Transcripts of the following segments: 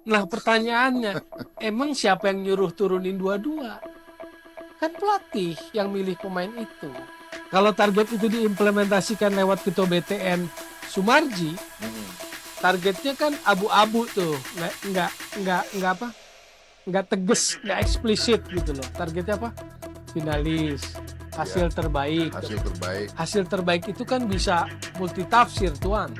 Nah pertanyaannya, emang siapa yang nyuruh turunin dua-dua? Kan pelatih yang milih pemain itu. Kalau target itu diimplementasikan lewat ketua BTN Sumarji, targetnya kan abu-abu tuh, nggak apa, nggak tegas, nggak eksplisit gitu loh. Targetnya apa? Finalis, hasil Ya, terbaik. hasil terbaik Hasil terbaik itu kan bisa multitafsir tuan.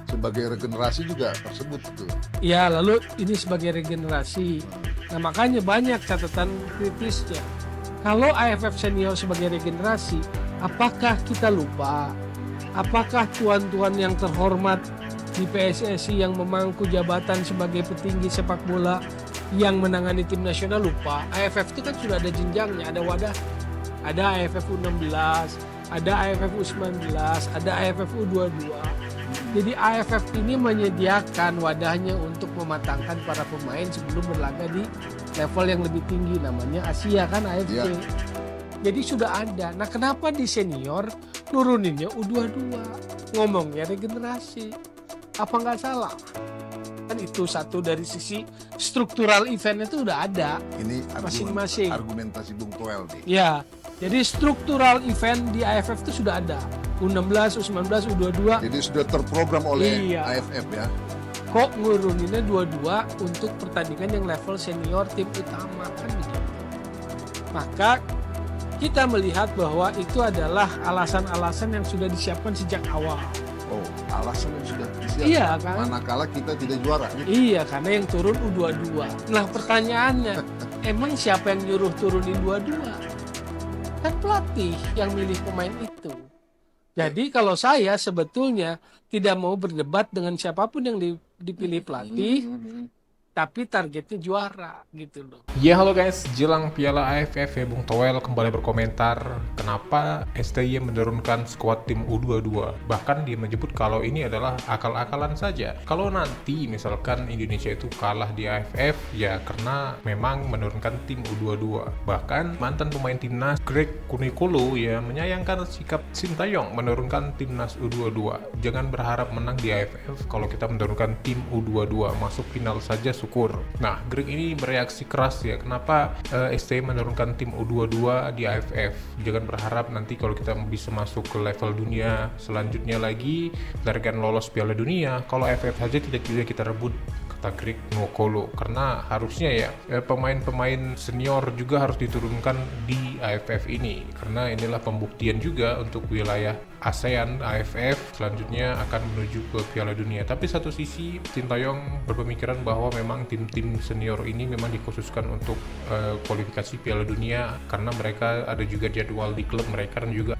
sebagai regenerasi juga tersebut tuh. Ya lalu ini sebagai regenerasi. Nah makanya banyak catatan kritisnya. Kalau AFF senior sebagai regenerasi, apakah kita lupa? Apakah tuan-tuan yang terhormat di PSSI yang memangku jabatan sebagai petinggi sepak bola yang menangani tim nasional lupa? AFF itu kan sudah ada jenjangnya, ada wadah. Ada AFF U16, ada AFF U19, ada AFF U22. Jadi AFF ini menyediakan wadahnya untuk mematangkan para pemain sebelum berlaga di level yang lebih tinggi, namanya Asia kan AFC. Ya. Jadi sudah ada. Nah kenapa di senior nuruninnya U22? Ngomongnya regenerasi. Apa nggak salah? Kan itu satu dari sisi struktural eventnya itu udah ada. Ini Masing-masing. argumentasi Bung Toel nih. Ya, jadi struktural event di AFF itu sudah ada. U16, U19, U22. Jadi sudah terprogram oleh Iya. AFF ya. Kok nguruninnya dua-dua untuk pertandingan yang level senior tim utama kan begitu. Maka kita melihat bahwa itu adalah alasan-alasan yang sudah disiapkan sejak awal. Oh, alasan yang sudah disiapkan. Iya kan? Manakala kita tidak juara. Iya, karena yang turun U22. Nah pertanyaannya, emang siapa yang nyuruh turunin dua-dua? Kan pelatih yang milih pemain itu. Jadi kalau saya sebetulnya tidak mau berdebat dengan siapapun yang dipilih pelatih, tapi targetnya juara gitu loh. Ya halo guys, jelang Piala AFF ya Bung Toel kembali berkomentar kenapa STY menurunkan skuad tim U22. Bahkan dia menyebut kalau ini adalah akal-akalan saja. Kalau nanti misalkan Indonesia itu kalah di AFF ya karena memang menurunkan tim U22. Bahkan mantan pemain timnas Greg Kunikolo ya menyayangkan sikap Sintayong menurunkan timnas U22. Jangan berharap menang di AFF kalau kita menurunkan tim U22, masuk final saja syukur. Nah, Greg ini bereaksi keras ya, kenapa STY menurunkan tim U22 di AFF. Jangan berharap nanti kalau kita bisa masuk ke level dunia selanjutnya lagi, kita akan lolos Piala Dunia. Kalau AFF saja tidak bisa kita rebut, kata Greg Nwokolo, karena harusnya ya pemain-pemain senior juga harus diturunkan di AFF ini, karena inilah pembuktian juga untuk wilayah ASEAN AFF selanjutnya akan menuju ke Piala Dunia. Tapi satu sisi Sintayong berpemikiran bahwa memang tim-tim senior ini memang dikhususkan untuk kualifikasi Piala Dunia karena mereka ada juga jadwal di klub mereka dan juga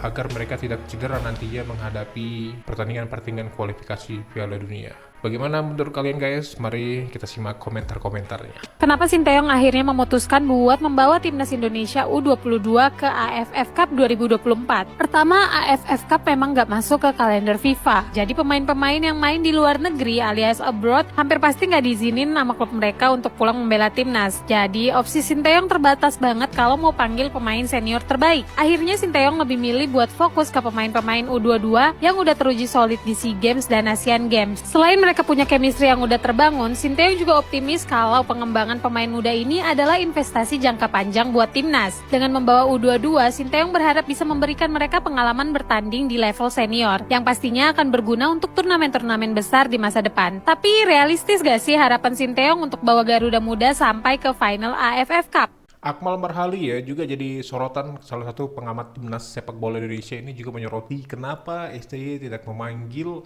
agar mereka tidak cedera nantinya menghadapi pertandingan-pertandingan kualifikasi Piala Dunia. Bagaimana menurut kalian guys? Mari kita simak komentar-komentarnya. Kenapa Sinteyong akhirnya memutuskan buat membawa timnas Indonesia U22 ke AFF Cup 2024? Pertama, AFF Cup memang nggak masuk ke kalender FIFA. Jadi pemain-pemain yang main di luar negeri alias abroad hampir pasti nggak diizinin nama klub mereka untuk pulang membela timnas. Jadi opsi Sinteyong terbatas banget kalau mau panggil pemain senior terbaik. Akhirnya Sinteyong lebih milih buat fokus ke pemain-pemain U22 yang udah teruji solid di SEA Games dan Asian Games. Selain mereka punya chemistry yang udah terbangun, Sinteyong juga optimis kalau pengembangan pemain muda ini adalah investasi jangka panjang buat timnas. Dengan membawa U22, Sinteyong berharap bisa memberikan mereka pengalaman bertanding di level senior, yang pastinya akan berguna untuk turnamen-turnamen besar di masa depan. Tapi realistis gak sih harapan Sinteyong untuk bawa Garuda Muda sampai ke final AFF Cup? Akmal Marhali ya juga jadi sorotan, salah satu pengamat timnas sepak bola Indonesia ini juga menyoroti kenapa STY tidak memanggil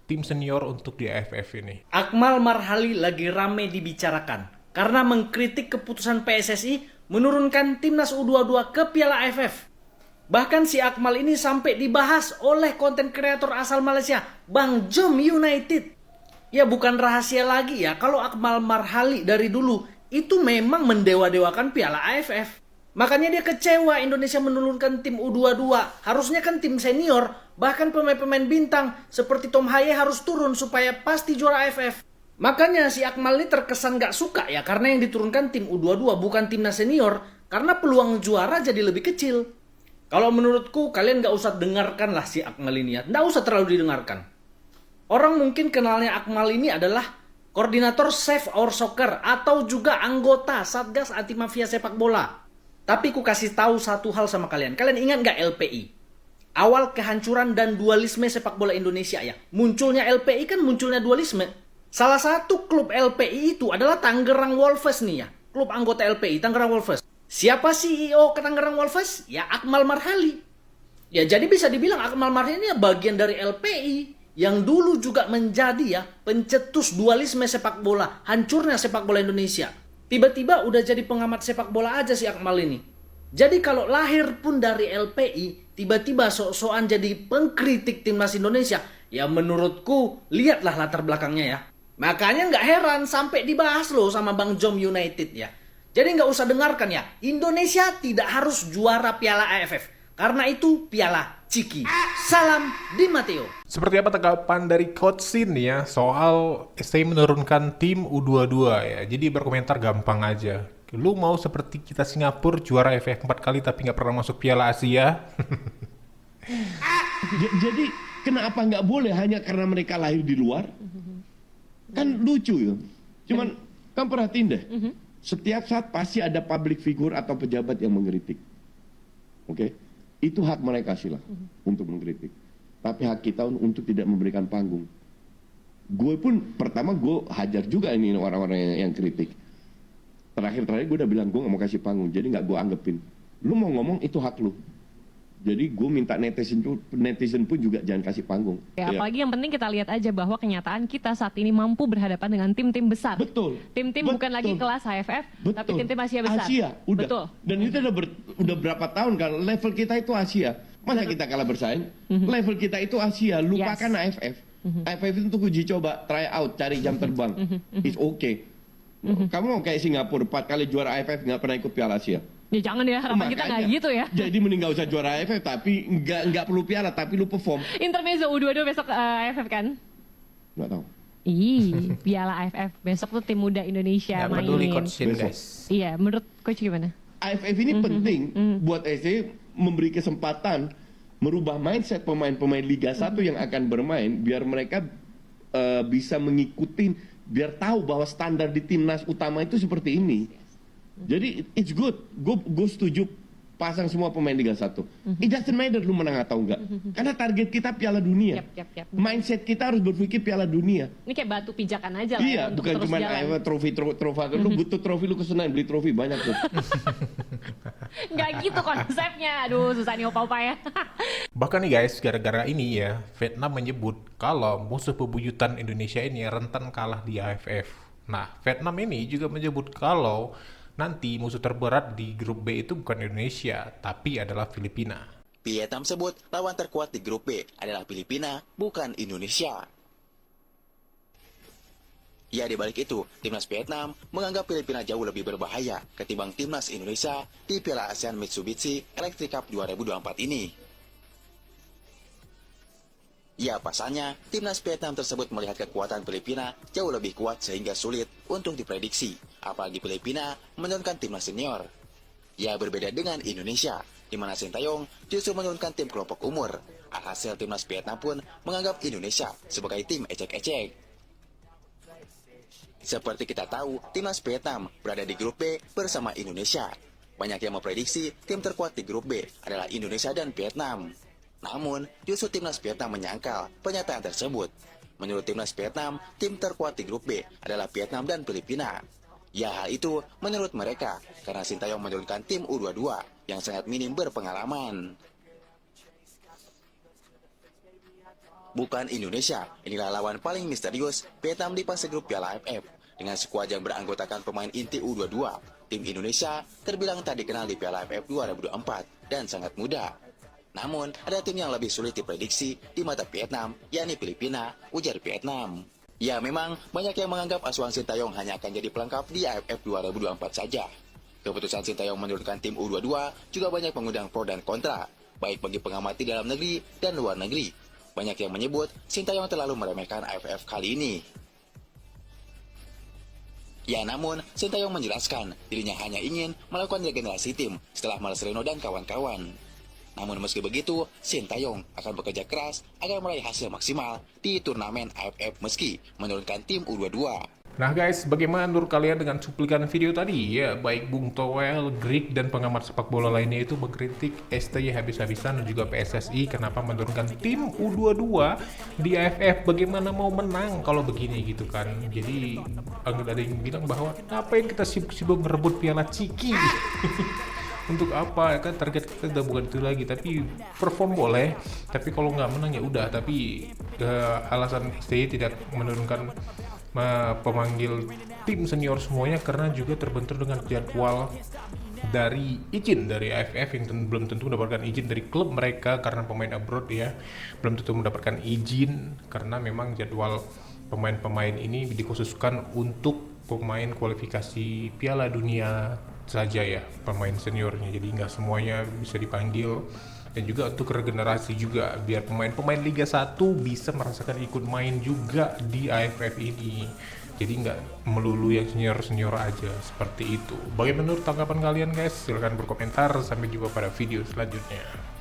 tim senior untuk di AFF ini. Akmal Marhali lagi rame dibicarakan karena mengkritik keputusan PSSI menurunkan timnas U22 ke Piala AFF. Bahkan si Akmal ini sampai dibahas oleh konten kreator asal Malaysia, Bang Jom United. Ya bukan rahasia lagi ya kalau Akmal Marhali dari dulu itu memang mendewa-dewakan Piala AFF. Makanya dia kecewa Indonesia menurunkan tim U22. Harusnya kan tim senior, bahkan pemain-pemain bintang seperti Tom Haye harus turun supaya pasti juara AFF. Makanya si Akmal ini terkesan gak suka ya karena yang diturunkan tim U22 bukan timnas senior, karena peluang juara jadi lebih kecil. Kalau menurutku kalian gak usah dengarkan lah si Akmal ini ya. Gak usah terlalu didengarkan. Orang mungkin kenalnya Akmal ini adalah koordinator Save Our Soccer, atau juga anggota Satgas Anti Mafia Sepak Bola. Tapi ku kasih tahu satu hal sama kalian. Kalian ingat nggak LPI? Awal kehancuran dan dualisme sepak bola Indonesia ya. Munculnya LPI kan munculnya dualisme. Salah satu klub LPI itu adalah Tangerang Wolves nih ya. Klub anggota LPI, Tangerang Wolves. Siapa CEO ke Tangerang Wolves? Ya Akmal Marhali. Ya jadi bisa dibilang Akmal Marhali ini bagian dari LPI. Yang dulu juga menjadi ya pencetus dualisme sepak bola. Hancurnya sepak bola Indonesia. Tiba-tiba udah jadi pengamat sepak bola aja si Akmal ini. Jadi kalau lahir pun dari LPI, tiba-tiba sok-sokan jadi pengkritik timnas Indonesia, ya menurutku lihatlah latar belakangnya ya. Makanya nggak heran sampai dibahas loh sama Bang Jom United ya. Jadi nggak usah dengarkan ya, Indonesia tidak harus juara Piala AFF. Karena itu Piala Ciki. Salam Di Matteo. Seperti apa tanggapan dari Coach Sin ya soal STI menurunkan tim U22 ya. Jadi berkomentar gampang aja. Lu mau seperti kita Singapura juara AFF 4 kali tapi nggak pernah masuk Piala Asia? Jadi kenapa nggak boleh hanya karena mereka lahir di luar? Kan lucu ya. Cuman kan perhatiin deh. Setiap saat pasti ada public figure atau pejabat yang mengkritik. Oke? Itu hak mereka sila untuk mengkritik. Tapi hak kita untuk tidak memberikan panggung. Gue pun pertama gue hajar juga ini orang-orang yang kritik. Terakhir gue udah bilang gue gak mau kasih panggung, jadi gak gue anggapin. Lu mau ngomong itu hak lu. Jadi gue minta netizen pun juga jangan kasih panggung. Ya, apalagi yang penting kita lihat aja bahwa kenyataan kita saat ini mampu berhadapan dengan tim-tim besar. Betul. Tim-tim bukan lagi kelas AFF, betul. tapi tim-tim Asia besar. Asia, udah. Betul. Dan itu udah berapa tahun kan level kita itu Asia. Masa kita kalah bersaing? Level kita itu Asia, lupakan AFF. AFF itu untuk uji coba, try out, cari jam terbang. It's okay. Kamu mau kayak Singapura 4 kali juara AFF nggak pernah ikut Piala Asia? Ya jangan ya, harapan kita nggak gitu ya. Jadi mending nggak usah juara AFF, tapi nggak perlu piala, tapi lu perform. Intermezzo U22 besok AFF kan? Nggak tahu. Piala AFF besok tuh tim muda Indonesia Nggak mainin. peduli Coach Sin guys. Iya, menurut coach gimana? AFF ini penting buat SC memberi kesempatan merubah mindset pemain-pemain Liga 1 yang akan bermain biar mereka bisa mengikuti, biar tahu bahwa standar di timnas utama itu seperti ini. Jadi it's good. Gue setuju pasang semua pemain Liga 1. It doesn't matter lu menang atau enggak. Karena target kita Piala Dunia. Yap. Mindset kita harus berpikir Piala Dunia. Ini kayak batu pijakan aja lah. Iya, ya, untuk bukan terus cuma jalan. trofi. Lu butuh trofi, lu kesenangan beli trofi banyak tuh. Nggak gitu konsepnya. Aduh, susah nih opa-opa ya. Bahkan nih guys, gara-gara ini ya, Vietnam menyebut kalau musuh bebuyutan Indonesia ini rentan kalah di AFF. Nah, Vietnam ini juga menyebut kalau nanti musuh terberat di grup B itu bukan Indonesia, tapi adalah Filipina. Vietnam sebut lawan terkuat di grup B adalah Filipina, bukan Indonesia. Ya, di balik itu, timnas Vietnam menganggap Filipina jauh lebih berbahaya ketimbang timnas Indonesia di Piala ASEAN Mitsubishi Electric Cup 2024 ini. Ya, pasalnya, timnas Vietnam tersebut melihat kekuatan Filipina jauh lebih kuat sehingga sulit untuk diprediksi, apalagi Filipina menurunkan timnas senior. Ya, berbeda dengan Indonesia, di mana Sintayong justru menurunkan tim kelompok umur. Alhasil timnas Vietnam pun menganggap Indonesia sebagai tim ecek-ecek. Seperti kita tahu, timnas Vietnam berada di grup B bersama Indonesia. Banyak yang memprediksi tim terkuat di grup B adalah Indonesia dan Vietnam. Namun, justru timnas Vietnam menyangkal pernyataan tersebut. Menurut timnas Vietnam, tim terkuat di grup B adalah Vietnam dan Filipina. Ya, hal itu menurut mereka karena Sintayong menurunkan tim U22 yang sangat minim berpengalaman. Bukan Indonesia, inilah lawan paling misterius Vietnam di fase grup Piala AFF. Dengan skuad yang beranggotakan pemain inti U22, tim Indonesia terbilang tak dikenal di Piala AFF 2024 dan sangat muda. Namun, ada tim yang lebih sulit diprediksi di mata Vietnam, yakni Filipina, ujar Vietnam. Ya, memang banyak yang menganggap asuhan Sintayong hanya akan jadi pelengkap di AFF 2024 saja. Keputusan Sintayong menurunkan tim U22 juga banyak mengundang pro dan kontra, baik bagi pengamat di dalam negeri dan luar negeri. Banyak yang menyebut Sintayong terlalu meremehkan AFF kali ini. Ya, namun Sintayong menjelaskan dirinya hanya ingin melakukan regenerasi tim setelah Marcelino dan kawan-kawan. Namun meski begitu, Sintayong akan bekerja keras agar meraih hasil maksimal di turnamen AFF meski menurunkan tim U22. Nah guys, bagaimana menurut kalian dengan cuplikan video tadi? Ya, baik Bung Toel, Greek, dan pengamat sepak bola lainnya itu mengkritik STY habis-habisan dan juga PSSI kenapa menurunkan tim U22 di AFF. Bagaimana mau menang kalau begini gitu kan. Jadi ada yang bilang bahwa apa yang kita sibuk-sibuk ngerebut piala Ciki. Untuk apa kan, target kita udah bukan itu lagi, tapi perform boleh, tapi kalau nggak menang ya udah. Tapi alasan STY tidak menurunkan pemanggil tim senior semuanya karena juga terbentur dengan jadwal dari izin dari AFF yang belum tentu mendapatkan izin dari klub mereka karena pemain abroad ya, belum tentu mendapatkan izin karena memang jadwal pemain-pemain ini dikhususkan untuk pemain kualifikasi Piala Dunia saja ya, pemain seniornya, jadi nggak semuanya bisa dipanggil. Dan juga untuk regenerasi juga, biar pemain-pemain Liga 1 bisa merasakan ikut main juga di AFF ini. Jadi nggak melulu yang senior-senior aja, seperti itu. Bagaimana menurut tanggapan kalian guys? Silahkan berkomentar, sampai jumpa pada video selanjutnya.